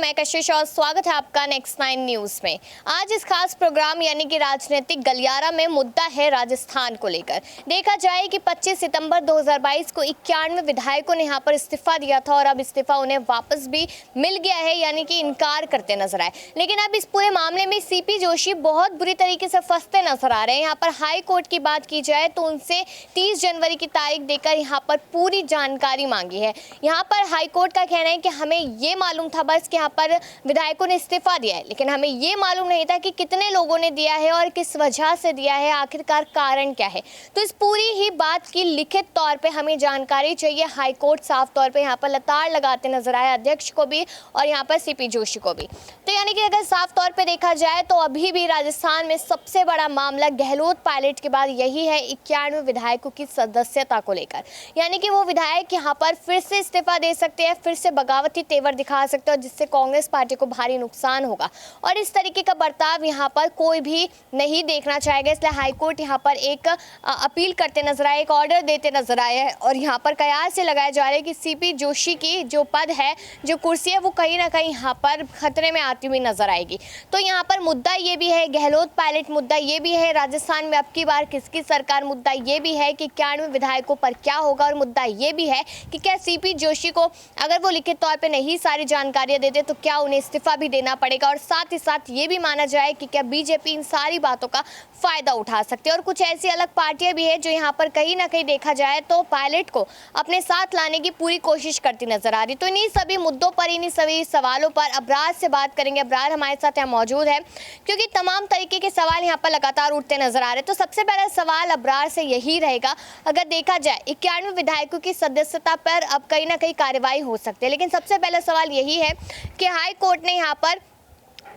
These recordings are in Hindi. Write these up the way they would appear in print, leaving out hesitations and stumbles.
मैं कशिश और स्वागत है आपका नेक्स्ट 9 न्यूज में। आज इस खास प्रोग्राम यानी कि राजनीतिक गलियारा में मुद्दा है राजस्थान को लेकर। देखा जाए कि 25 सितंबर 2022 को 91 विधायकों ने यहां पर इस्तीफा दिया था और अब इस्तीफा उन्हें वापस भी मिल गया है, यानी कि इनकार करते नजर आए। लेकिन अब इस पूरे मामले में सीपी जोशी बहुत बुरी तरीके से फंसते नजर आ रहे हैं। यहाँ पर हाई कोर्ट की बात की जाए तो उनसे 30 जनवरी की तारीख देकर यहाँ पर पूरी जानकारी मांगी है। यहाँ पर हाई कोर्ट का कहना है कि हमें ये मालूम था बस कि यहाँ पर विधायकों ने इस्तीफा दिया है, लेकिन हमें ये मालूम नहीं था कि कितने लोगों ने दिया है और किस वजह से दिया है, आखिरकार कारण क्या है। तो इस पूरी ही बात की लिखित तौर पे हमें जानकारी चाहिए। हाई कोर्ट साफ तौर पे यहाँ पर लताड़ लगाते नजर आए अध्यक्ष को भी और यहाँ पर सीपी जोशी को भी। तो यानी कि अगर साफ तौर पे देखा जाए तो अभी भी राजस्थान में सबसे बड़ा मामला गहलोत पायलट के बाद यही है 91 विधायकों की सदस्यता को लेकर। यानी कि वो विधायक यहाँ पर फिर से इस्तीफा दे सकते हैं, फिर से बगावती तेवर दिखा सकते हैं, जिससे कांग्रेस पार्टी को भारी नुकसान होगा और इस तरीके का बर्ताव यहाँ पर कोई भी नहीं देखना चाहेगा। इसलिए हाईकोर्ट यहाँ पर एक अपील करते नजर आए, एक ऑर्डर देते नजर आए हैं और यहाँ पर कयास से लगाया जा रहा है कि सीपी जोशी की जो पद है, जो कुर्सी है, वो कहीं ना कहीं यहाँ पर खतरे में आती हुई नजर आएगी। तो यहाँ पर मुद्दा ये भी है, गहलोत पायलट मुद्दा ये भी है, राजस्थान में अब की बार किसकी सरकार मुद्दा ये भी है कि 91 विधायकों पर क्या होगा और मुद्दा ये भी है कि क्या सीपी जोशी को अगर वो लिखित तौर पे नहीं सारी जानकारियां देते तो क्या उन्हें इस्तीफा भी देना पड़ेगा। और साथ ही साथ ये भी माना जाए कि क्या बीजेपी इन सारी बातों का फायदा उठा सकती है। और कुछ ऐसी अलग पार्टियां भी है जो यहाँ पर कहीं ना कहीं देखा जाए तो पायलट को अपने साथ लाने की पूरी कोशिश करती नजर आ रही। तो इन्हीं सभी मुद्दों पर, इन्हीं सभी सवालों पर अबरार से बात करेंगे। अबरार हमारे साथ यहाँ मौजूद है क्योंकि तमाम तरीके के सवाल यहाँ पर लगातार उठते नजर आ रहे। तो सबसे पहला सवाल अबरार से यही रहेगा, अगर देखा जाए 91 विधायकों की सदस्यता पर अब कहीं ना कहीं कार्रवाई हो सकती है, लेकिन सबसे पहला सवाल यही है कि हाई कोर्ट ने यहाँ पर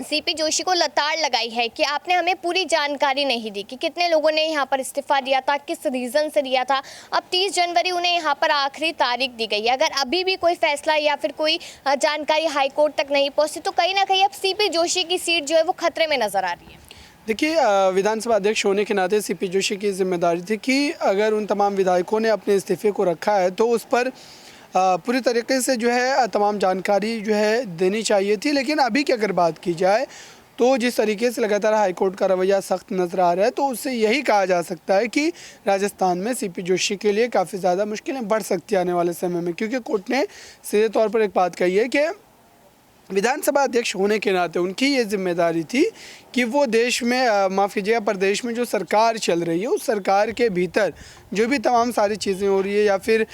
सीपी जोशी को लताड़ लगाई है कि आपने हमें पूरी जानकारी नहीं दी कि कितने लोगों ने यहाँ पर इस्तीफा दिया था, किस रीज़न से दिया था। अब 30 जनवरी उन्हें यहाँ पर आखिरी तारीख दी गई है। अगर अभी भी कोई फैसला या फिर कोई जानकारी हाई कोर्ट तक नहीं पहुँची तो कहीं ना कहीं अब सीपी जोशी की सीट जो है वो खतरे में नजर आ रही है। देखिए, विधानसभा अध्यक्ष होने के नाते सीपी जोशी की जिम्मेदारी थी कि अगर उन तमाम विधायकों ने अपने इस्तीफे को रखा है तो उस पर पूरी तरीके से जो है तमाम जानकारी जो है देनी चाहिए थी। लेकिन अभी की अगर बात की जाए तो जिस तरीके से लगातार हाईकोर्ट का रवैया सख्त नज़र आ रहा है तो उससे यही कहा जा सकता है कि राजस्थान में सीपी जोशी के लिए काफ़ी ज़्यादा मुश्किलें बढ़ सकती हैं आने वाले समय में, क्योंकि कोर्ट ने सीधे तौर पर एक बात कही है कि विधानसभा अध्यक्ष होने के नाते उनकी ये जिम्मेदारी थी कि वो देश में माफ़ कीजिएगा प्रदेश में जो सरकार चल रही है उस सरकार के भीतर जो भी तमाम सारी चीज़ें हो रही है या फिर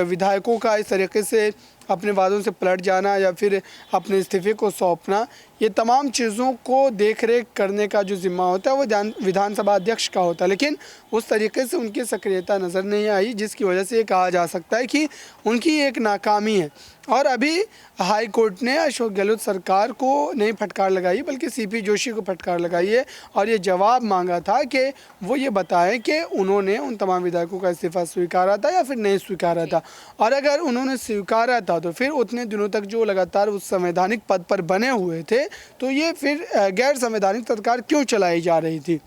विधायकों का इस तरीके से अपने वादों से पलट जाना या फिर अपने इस्तीफे को सौंपना, ये तमाम चीज़ों को देख रेख करने का जो जिम्मा होता है वो विधानसभा अध्यक्ष का होता है। लेकिन उस तरीके से उनकी सक्रियता नज़र नहीं आई, जिसकी वजह से ये कहा जा सकता है कि उनकी एक नाकामी है। और अभी हाई कोर्ट ने अशोक गहलोत सरकार को नहीं फटकार लगाई बल्कि सीपी जोशी को फटकार लगाई है और ये जवाब मांगा था कि वो ये बताएं कि उन्होंने उन तमाम विधायकों का इस्तीफा स्वीकारा था या फिर नहीं स्वीकारा था। और अगर उन्होंने स्वीकारा था तो फिर उतने दिनों तक जो लगातार उस संवैधानिक पद पर बने हुए थे तो ये फिर गैर संवैधानिक सरकार क्यों चलाई जा रही थी।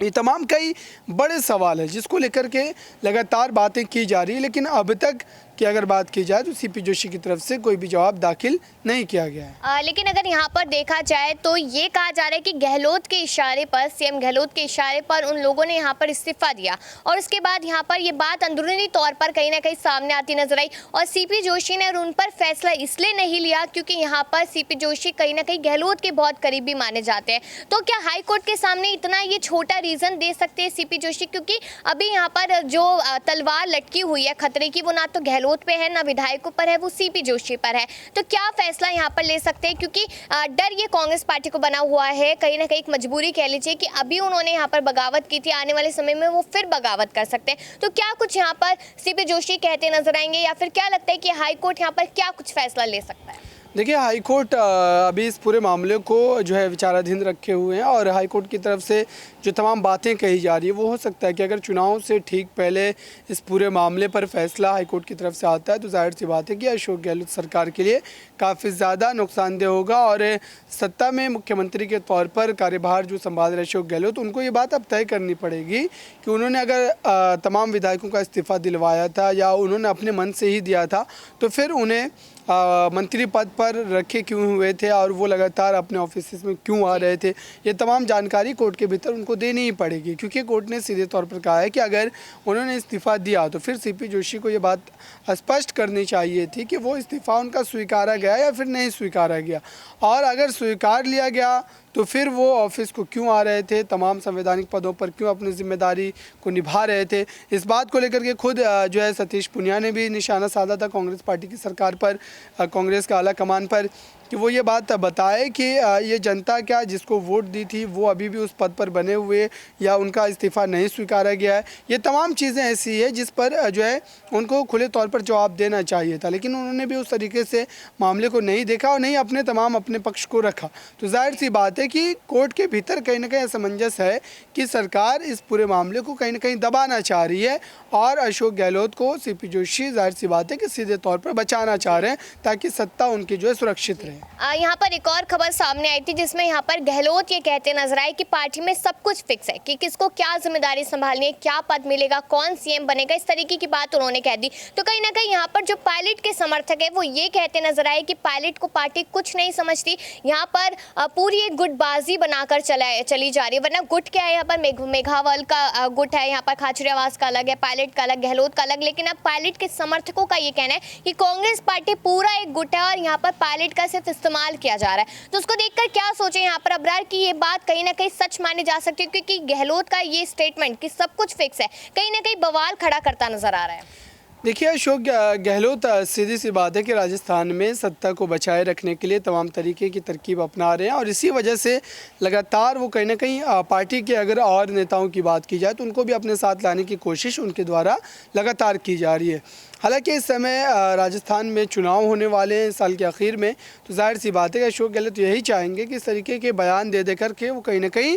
ये तमाम कई बड़े सवाल है जिसको लेकर के लगातार बातें की जा रही है, लेकिन अब तक कि अगर बात की जाए तो सीपी जोशी की तरफ से कोई भी जवाब दाखिल नहीं किया गया है। लेकिन अगर यहाँ पर देखा जाए तो ये कहा जा रहा है कि गहलोत के इशारे पर, सीएम गहलोत के इशारे पर उन लोगों ने यहाँ पर इस्तीफा दिया और उसके बाद यहाँ पर ये बात अंदरूनी तौर पर कहीं ना कहीं सामने आती नजर आई और सीपी जोशी ने उन पर फैसला इसलिए नहीं लिया क्योंकि यहाँ पर सीपी जोशी कहीं ना कहीं गहलोत के बहुत करीबी माने जाते हैं। तो क्या हाईकोर्ट के सामने इतना ये छोटा रीजन दे सकते हैं सीपी जोशी, क्योंकि अभी यहाँ पर जो तलवार लटकी हुई है खतरे की वो ना तो गहलोत पे है ना विधायकों पर है, वो सीपी जोशी पर है। तो क्या फैसला यहाँ पर ले सकते हैं, क्योंकि डर ये कांग्रेस पार्टी को बना हुआ है, कहीं ना कहीं एक मजबूरी कह लीजिए कि अभी उन्होंने यहाँ पर बगावत की थी, आने वाले समय में वो फिर बगावत कर सकते हैं। तो क्या कुछ यहाँ पर सीपी जोशी कहते नजर आएंगे या फिर क्या लगता है कि हाईकोर्ट यहाँ पर क्या कुछ फैसला ले सकता है? देखिए, हाईकोर्ट अभी इस पूरे मामले को जो है विचाराधीन रखे हुए हैं और हाईकोर्ट की तरफ से जो तमाम बातें कही जा रही है वो हो सकता है कि अगर चुनाव से ठीक पहले इस पूरे मामले पर फैसला हाईकोर्ट की तरफ से आता है तो जाहिर सी बात है कि अशोक गहलोत सरकार के लिए काफ़ी ज़्यादा नुकसानदेह होगा और सत्ता में मुख्यमंत्री के तौर पर कार्यभार जो संभाल रहे अशोक गहलोत, उनको ये बात अब तय करनी पड़ेगी कि उन्होंने अगर तमाम विधायकों का इस्तीफा दिलवाया था या उन्होंने अपने मन से ही दिया था तो फिर उन्हें मंत्री पद पर रखे क्यों हुए थे और वो लगातार अपने ऑफिस में क्यों आ रहे थे, ये तमाम जानकारी कोर्ट के भीतर उनको देनी ही पड़ेगी, क्योंकि कोर्ट ने सीधे तौर पर कहा है कि अगर उन्होंने इस्तीफ़ा दिया तो फिर सीपी जोशी को ये बात स्पष्ट करनी चाहिए थी कि वो इस्तीफ़ा उनका स्वीकारा गया या फिर नहीं स्वीकारा गया, और अगर स्वीकार लिया गया तो फिर वो ऑफिस को क्यों आ रहे थे, तमाम संवैधानिक पदों पर क्यों अपनी जिम्मेदारी को निभा रहे थे। इस बात को लेकर के खुद जो है सतीश पुनिया ने भी निशाना साधा था कांग्रेस पार्टी की सरकार पर, कांग्रेस का आला कमान पर, कि वो ये बात बताए कि ये जनता क्या जिसको वोट दी थी वो अभी भी उस पद पर बने हुए या उनका इस्तीफ़ा नहीं स्वीकारा गया है। ये तमाम चीज़ें ऐसी है जिस पर जो है उनको खुले तौर पर जवाब देना चाहिए था, लेकिन उन्होंने भी उस तरीके से मामले को नहीं देखा और नहीं अपने पक्ष को रखा। तो जाहिर सी बात है कि कोर्ट के भीतर कहीं ना कहीं असमंजस है कि सरकार इस पूरे मामले को कहीं ना कहीं दबाना चाह रही है और अशोक गहलोत को सीपी जोशी जाहिर सी बात है कि सीधे तौर पर बचाना चाह रहे हैं ताकि सत्ता उनकी जो है सुरक्षित रहे। यहाँ पर एक और खबर सामने आई थी जिसमें यहाँ पर गहलोत ये कहते नजर आए कि पार्टी में सब कुछ फिक्स है कि किसको क्या जिम्मेदारी संभालनी है, क्या पद मिलेगा, कौन सीएम बनेगा, इस तरीके की बात उन्होंने कह दी। तो कहीं ना कहीं यहाँ पर जो पायलट के समर्थक है वो ये कहते नजर आए कि पायलट को पार्टी कुछ नहीं समझती, यहाँ पर पूरी एक गुटबाजी बनाकर चली जा रही है। वरना गुट क्या है, यहाँ पर मेघावल का गुट है, यहाँ पर खाचरियावास का अलग है, पायलट का अलग, गहलोत का अलग, लेकिन अब पायलट के समर्थकों का ये कहना है कि कांग्रेस पार्टी पूरा एक गुट है और यहाँ पर पायलट का सिर्फ इस्तेमाल किया जा रहा है। तो उसको देखकर क्या सोचें यहाँ पर अबरार की ये बात कहीं ना कहीं सच मानी जा सकती है, क्योंकि गहलोत का ये स्टेटमेंट कि सब कुछ फिक्स है कहीं ना कहीं बवाल खड़ा करता नजर आ रहा है। देखिए, अशोक गहलोत सीधी सी बात है कि राजस्थान में सत्ता को बचाए रखने के लिए तमाम तरीके की तरकीब अपना रहे हैं और इसी वजह से लगातार वो कहीं ना कहीं पार्टी के अगर और नेताओं की बात की जाए तो उनको भी अपने साथ लाने की कोशिश उनके द्वारा लगातार की जा रही है। हालांकि इस समय राजस्थान में चुनाव होने वाले हैं साल के आखिर में, तो जाहिर सी बात है कि अशोक गहलोत यही चाहेंगे कि इस तरीके के बयान दे करके वो कहीं ना कहीं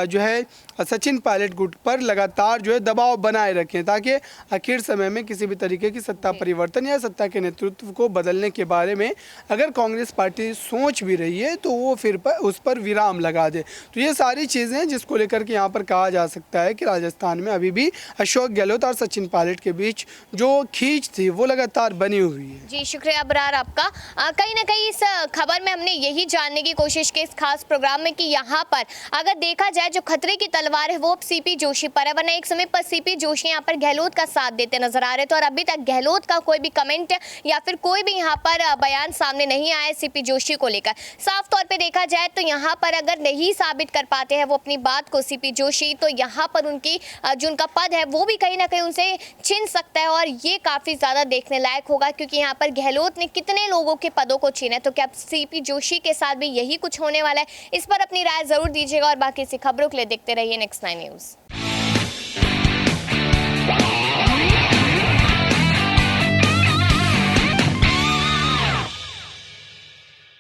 जो है सचिन पायलट गुट पर लगातार जो है दबाव बनाए रखें ताकि आखिर समय में किसी भी तरीके की सत्ता परिवर्तन या सत्ता के नेतृत्व को बदलने के बारे में अगर कांग्रेस पार्टी सोच भी रही है तो वो फिर उस पर विराम लगा दे। तो ये सारी चीज़ें हैं जिसको लेकर के यहाँ पर कहा जा सकता है कि राजस्थान में अभी भी अशोक गहलोत और सचिन पायलट के बीच जो खींच थी वो लगातार बनी हुई है। जी शुक्रिया अबरार आपका। कहीं ना कहीं इस खबर में हमने यही जानने की कोशिश की इस खास प्रोग्राम में कि यहाँ पर अगर देखा जाए जो खतरे की तलवार है वो अब सीपी जोशी पर है, वरना एक समय पर सीपी जोशी यहाँ पर गहलोत का साथ देते नजर आ रहे थे और अभी तक गहलोत का कोई भी कमेंट या फिर कोई भी यहाँ पर बयान सामने नहीं आया सीपी जोशी को लेकर। साफ तौर पे देखा जाए तो यहाँ पर अगर नहीं साबित कर पाते हैं वो अपनी बात को सीपी जोशी, तो यहाँ पर उनकी जो उनका पद है वो भी कहीं ना कहीं उनसे छिन सकता है और ये काफ़ी ज़्यादा देखने लायक होगा, क्योंकि यहाँ पर गहलोत ने कितने लोगों के पदों को छीना है। तो क्या सीपी जोशी के साथ भी यही कुछ होने वाला है? इस पर अपनी राय ज़रूर दीजिएगा और बाकी सी खबरों के लिए देखते रहिए नेक्स्ट 9 न्यूज़।